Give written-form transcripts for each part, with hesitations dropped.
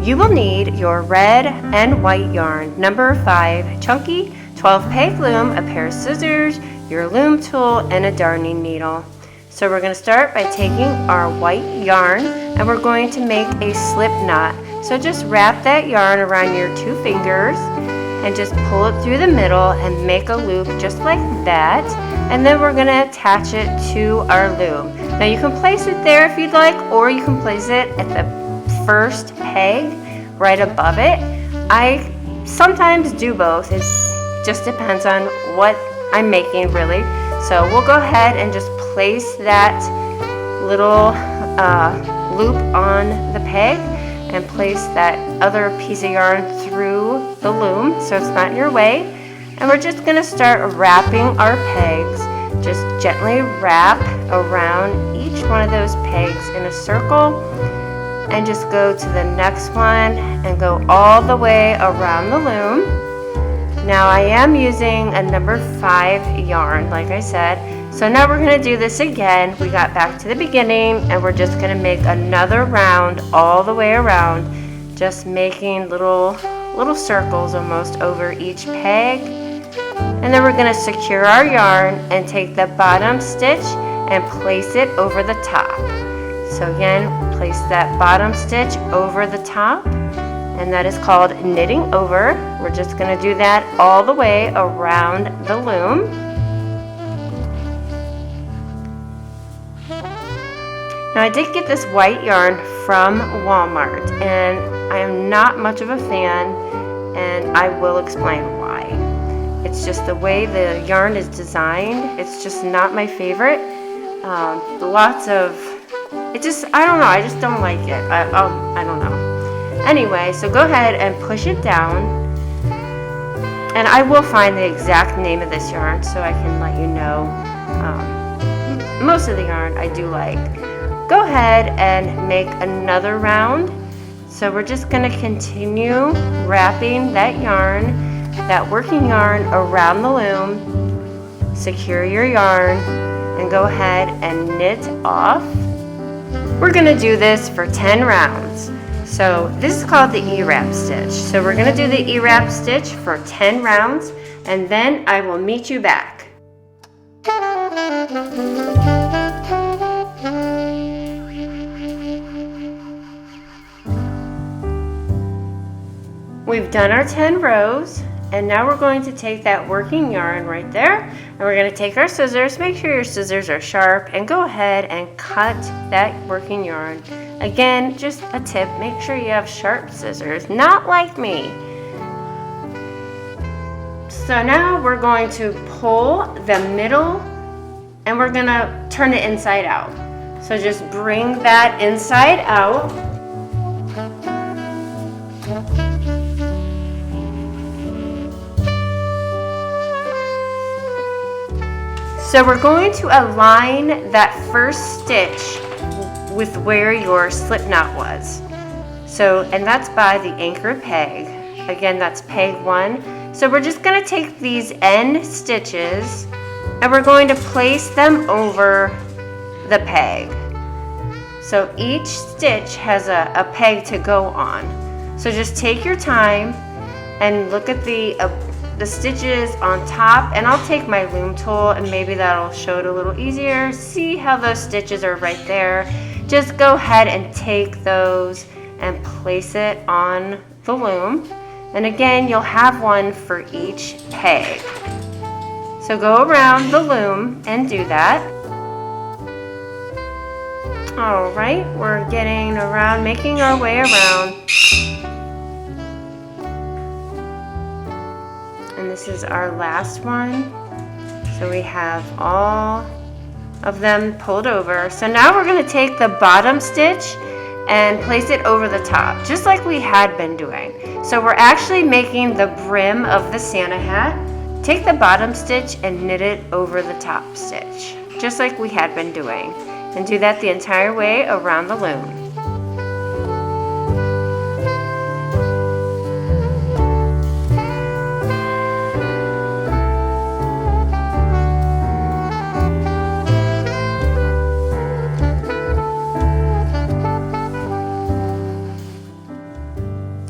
You will need your red and white yarn, number 5 chunky, 12 peg loom, a pair of scissors, your loom tool, and a darning needle. So we're going to start by taking our white yarn and we're going to make a slip knot. So just wrap that yarn around your 2 fingers and just pull it through the middle and make a loop just like that. And then we're going to attach it to our loom. Now you can place it there if you'd like, or you can place it at the first peg right above it. I sometimes do both. It just depends on what I'm making really. So we'll go ahead and just place that little loop on the peg and place that other piece of yarn through the loom so it's not in your way. And we're just going to start wrapping our pegs. Just gently wrap around each one of those pegs in a circle and just go to the next one and go all the way around the loom. Now I am using a number 5 yarn, like I said. So now we're going to do this again. We got back to the beginning and we're just going to make another round all the way around, just making little circles almost over each peg. And then we're going to secure our yarn and take the bottom stitch and place it over the top. So again, place that bottom stitch over the top, and that is called knitting over. We're just going to do that all the way around the loom. Now I did get this white yarn from Walmart and I am not much of a fan, and I will explain why. It's just the way the yarn is designed. It's just not my favorite. I don't know, I just don't like it. I don't know. Anyway, so go ahead and push it down. And I will find the exact name of this yarn so I can let you know. Most of the yarn I do like. Go ahead and make another round. So we're just going to continue wrapping that yarn, that working yarn around the loom. Secure your yarn and go ahead and knit off. We're going to do this for 10 rounds. So this is called the ewrap stitch. So we're going to do the ewrap stitch for 10 rounds and then I will meet you back. We've done our 10 rows, and now we're going to take that working yarn right there, and we're going to take our scissors. Make sure your scissors are sharp, and go ahead and cut that working yarn. Again, just a tip, make sure you have sharp scissors, not like me. So now we're going to pull the middle, and we're going to turn it inside out. So just bring that inside out. So we're going to align that first stitch with where your slip knot was. So, and that's by the anchor peg. Again, that's peg 1. So we're just going to take these end stitches and we're going to place them over the peg. So each stitch has a peg to go on. So just take your time and look at the stitches on top, and I'll take my loom tool and maybe that'll show it a little easier. See how those stitches are right there? Just go ahead and take those and place it on the loom. And again, you'll have one for each peg. So go around the loom and do that. All right, we're getting around, making our way around. And this is our last one. So we have all of them pulled over. So now we're going to take the bottom stitch and place it over the top, just like we had been doing. So we're actually making the brim of the Santa hat. Take the bottom stitch and knit it over the top stitch, just like we had been doing. And do that the entire way around the loom.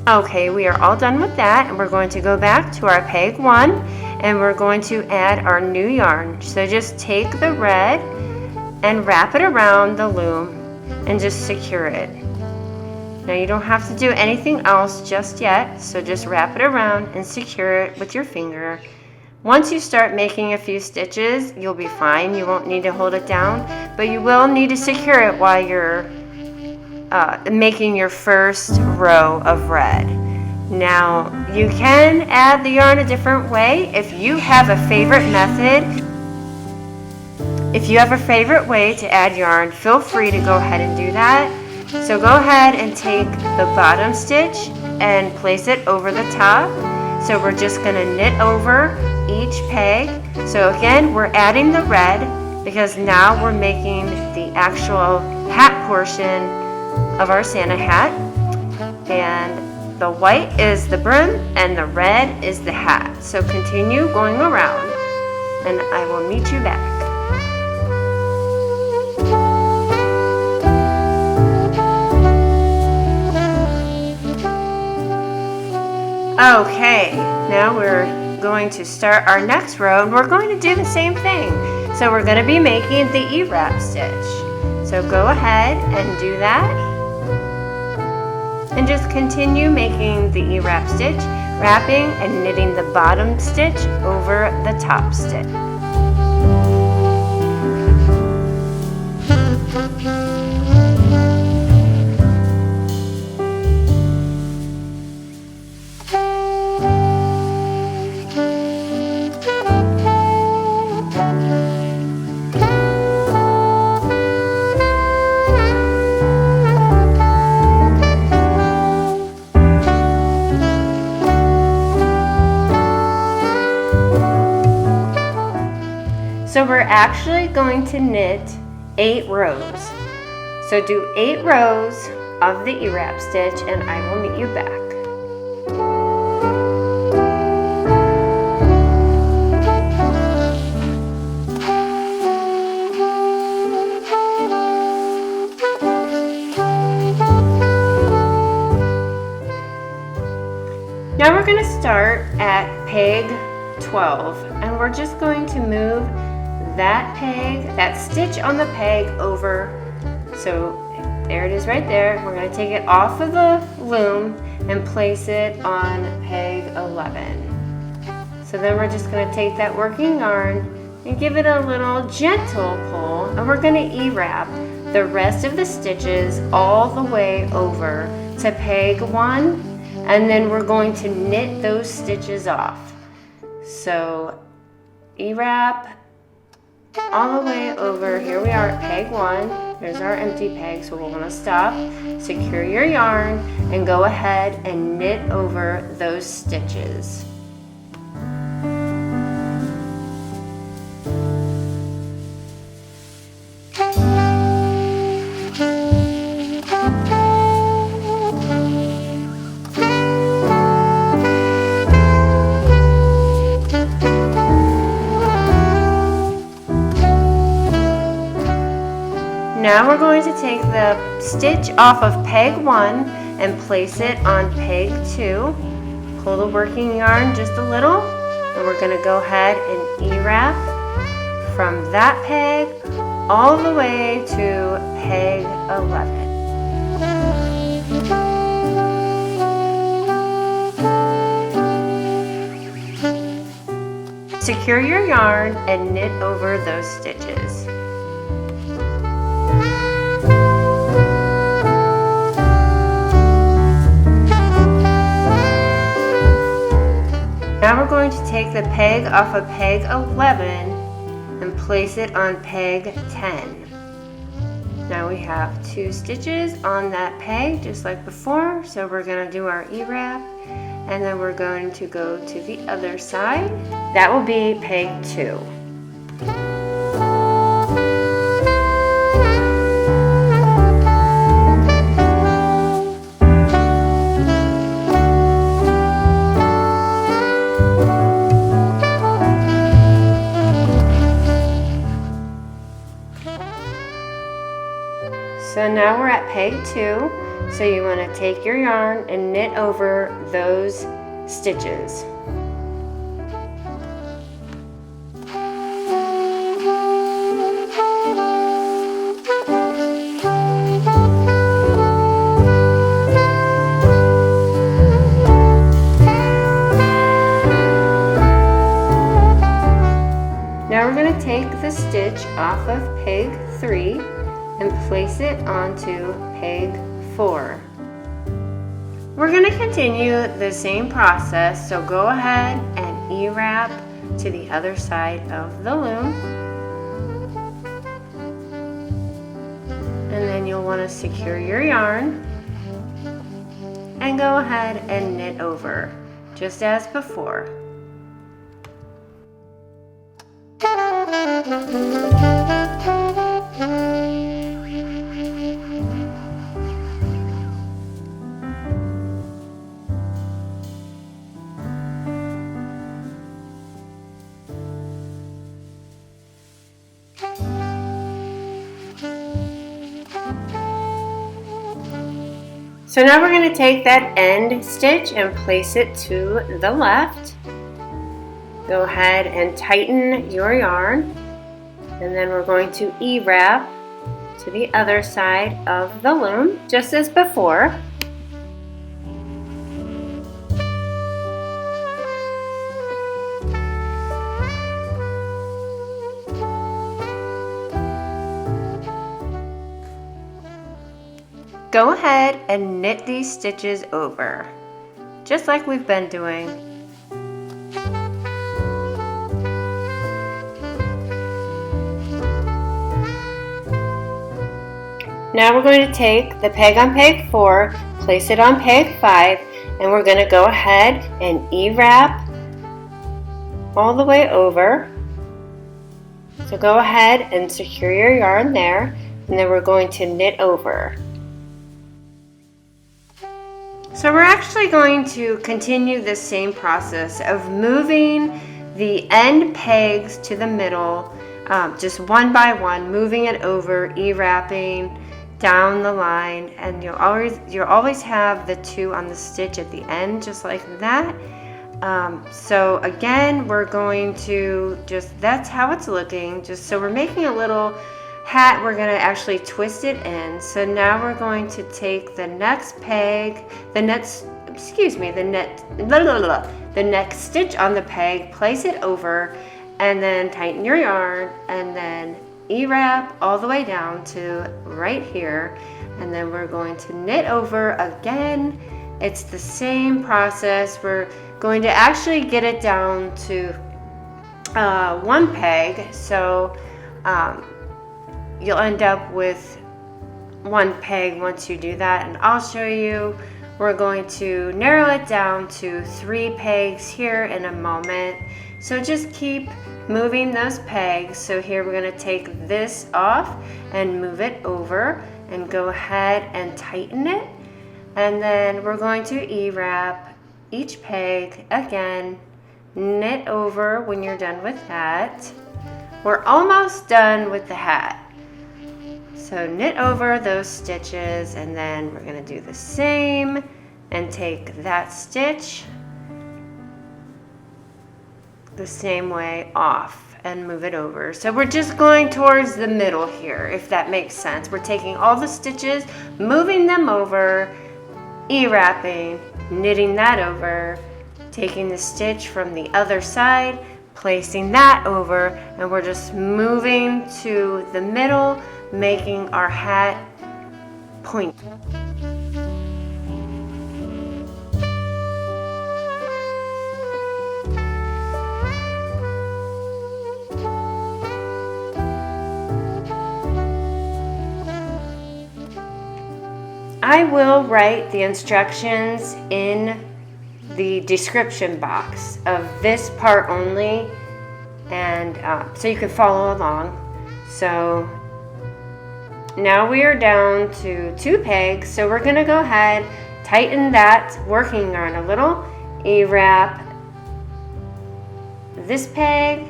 Okay, we are all done with that, and we're going to go back to our peg 1 and we're going to add our new yarn. So just take the red and wrap it around the loom and just secure it. Now you don't have to do anything else just yet, so just wrap it around and secure it with your finger. Once you start making a few stitches, you'll be fine. You won't need to hold it down, but you will need to secure it while you're making your first row of red. Now you can add the yarn a different way if you have a favorite method. If you have a favorite way to add yarn, feel free to go ahead and do that. So go ahead and take the bottom stitch and place it over the top. So we're just going to knit over each peg. So again, we're adding the red because now we're making the actual hat portion of our Santa hat. And the white is the brim and the red is the hat. So continue going around and I will meet you back. Okay, now we're going to start our next row and we're going to do the same thing. So we're going to be making the ewrap stitch. So go ahead and do that. And just continue making the ewrap stitch, wrapping and knitting the bottom stitch over the top stitch. So we're actually going to knit 8 rows. So do 8 rows of the ewrap stitch and I will meet you back. Now we're going to start at peg 12 and we're just going to move that peg, that stitch on the peg over. So there it is right there. We're going to take it off of the loom and place it on peg 11. So then we're just going to take that working yarn and give it a little gentle pull and we're going to ewrap the rest of the stitches all the way over to peg 1 and then we're going to knit those stitches off. So ewrap all the way over. Here we are at peg 1. There's our empty peg, so we're going to stop, secure your yarn, and go ahead and knit over those stitches. Now we're going to take the stitch off of peg 1 and place it on peg 2. Pull the working yarn just a little and we're going to go ahead and ewrap from that peg all the way to peg 11. Secure your yarn and knit over those stitches. Now we're going to take the peg off of peg 11 and place it on peg 10. Now we have 2 stitches on that peg just like before, so we're going to do our ewrap and then we're going to go to the other side. That will be peg 2. So now we're at peg 2 So you want to take your yarn and knit over those stitches. Now we're going to take the stitch off of peg 3 and place it onto peg 4. We're going to continue the same process, so go ahead and E-wrap to the other side of the loom. And then you'll want to secure your yarn and go ahead and knit over, just as before. So now we're going to take that end stitch and place it to the left. Go ahead and tighten your yarn, and then we're going to E-wrap to the other side of the loom, just as before. Go ahead and knit these stitches over, just like we've been doing. Now we're going to take the peg on peg 4, place it on peg 5, and we're going to go ahead and E-wrap all the way over. So go ahead and secure your yarn there, and then we're going to knit over. So we're actually going to continue this same process of moving the end pegs to the middle, just one by one, moving it over, E-wrapping down the line, and you'll always have the 2 on the stitch at the end, just like that. So again, we're going to that's how it's looking. So we're making a little hat. We're going to actually twist it in. So now we're going to take the next peg, the next stitch on the peg, place it over, and then tighten your yarn, and then E-wrap all the way down to right here, and then we're going to knit over again. It's the same process. We're going to actually get it down to 1 peg, so you'll end up with 1 peg once you do that, and I'll show you. We're going to narrow it down to 3 pegs here in a moment. So just keep moving those pegs. So here we're going to take this off and move it over and go ahead and tighten it. And then we're going to E-wrap each peg again, knit over when you're done with that. We're almost done with the hat. So knit over those stitches, and then we're going to do the same and take that stitch the same way off and move it over. So we're just going towards the middle here, if that makes sense. We're taking all the stitches, moving them over, E-wrapping, knitting that over, taking the stitch from the other side, placing that over, and we're just moving to the middle, making our hat point. I will write the instructions in the description box of this part only, and so you can follow along. So now we are down to 2 pegs, so we're going to go ahead, tighten that working yarn a little, E-wrap this peg,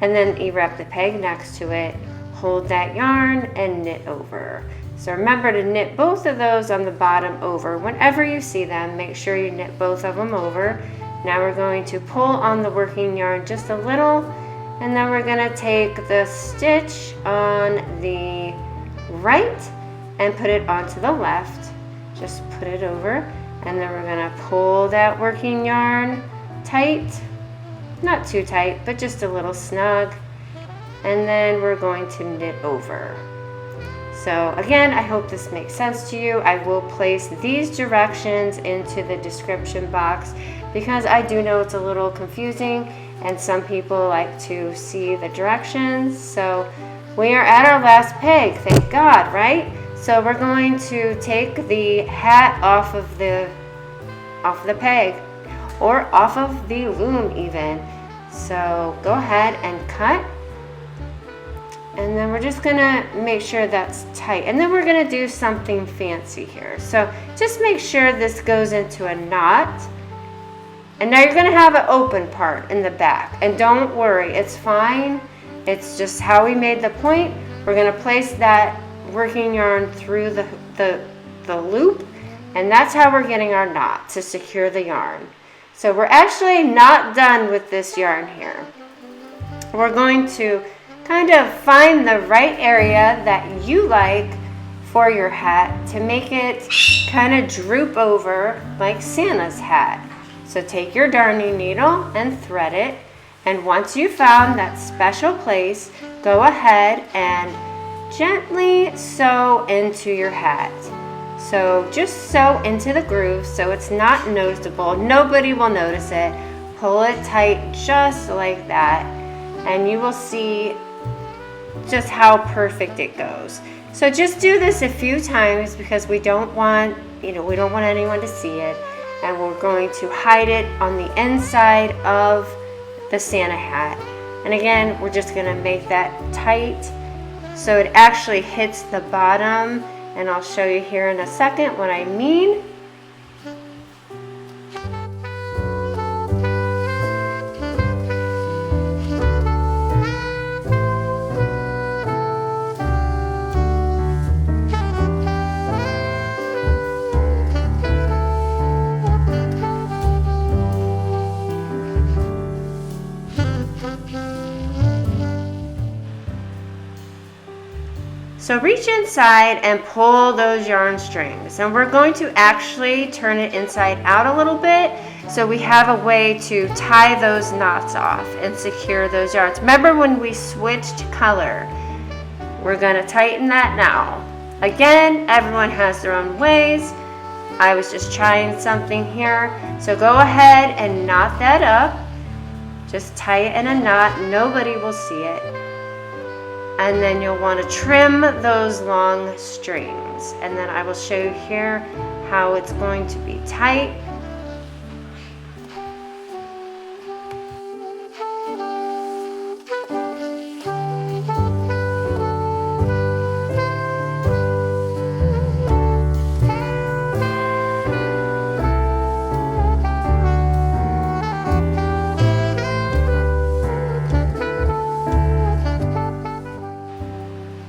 and then E-wrap the peg next to it, hold that yarn and knit over. So remember to knit both of those on the bottom over. Whenever you see them, make sure you knit both of them over. Now we're going to pull on the working yarn just a little, and then we're gonna take the stitch on the right and put it onto the left. Just put it over, and then we're gonna pull that working yarn tight, not too tight, but just a little snug, and then we're going to knit over. So again, I hope this makes sense to you. I will place these directions into the description box because I do know it's a little confusing and some people like to see the directions. So we are at our last peg, thank God, right? So we're going to take the hat off of the peg or off of the loom even. So go ahead and cut. And then we're just gonna make sure that's tight. And then we're gonna do something fancy here. So just make sure this goes into a knot. And now you're gonna have an open part in the back. And don't worry, it's fine. It's just how we made the point. We're gonna place that working yarn through the loop. And that's how we're getting our knot to secure the yarn. So we're actually not done with this yarn here. We're going to kind of find the right area that you like for your hat to make it kind of droop over like Santa's hat. So take your darning needle and thread it, and once you found that special place, go ahead and gently sew into your hat. So just sew into the groove so it's not noticeable. Nobody will notice it. Pull it tight just like that, and you will see just how perfect it goes. So just do this a few times because we don't want anyone to see it, and we're going to hide it on the inside of the Santa hat. And again, we're just gonna make that tight so it actually hits the bottom, and I'll show you here in a second what I mean. So reach inside and pull those yarn strings, and we're going to actually turn it inside out a little bit so we have a way to tie those knots off and secure those yarns. Remember when we switched color? We're going to tighten that now. Again, everyone has their own ways. I was just trying something here. So go ahead and knot that up. Just tie it in a knot. Nobody will see it. And then you'll want to trim those long strings. And then I will show you here how it's going to be tight.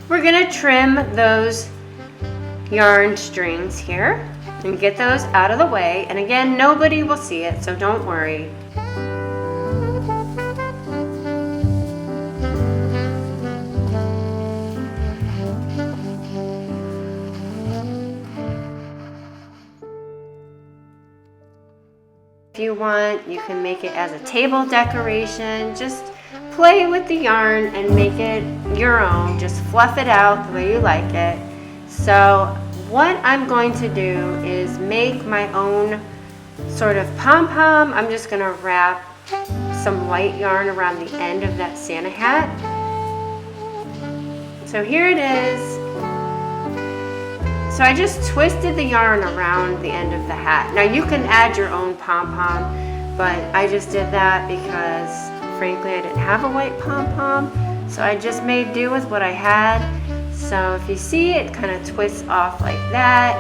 We're going to trim those yarn strings here and get those out of the way. And again, nobody will see it, so don't worry. If you want, you can make it as a table decoration. Just play with the yarn and make it your own. Just fluff it out the way you like it. So what I'm going to do is make my own sort of pom-pom. I'm just going to wrap some white yarn around the end of that Santa hat. So here it is. So I just twisted the yarn around the end of the hat. Now you can add your own pom-pom, but I just did that because frankly I didn't have a white pom-pom, so I just made do with what I had. So if you see, it kind of twists off like that,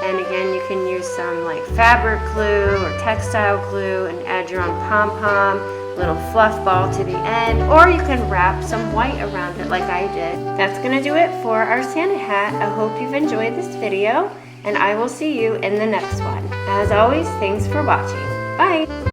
and again you can use some like fabric glue or textile glue and add your own pom-pom. little fluff ball to the end, or you can wrap some white around it like I did. That's gonna do it for our Santa hat. I hope you've enjoyed this video, and I will see you in the next one. As always, thanks for watching. Bye!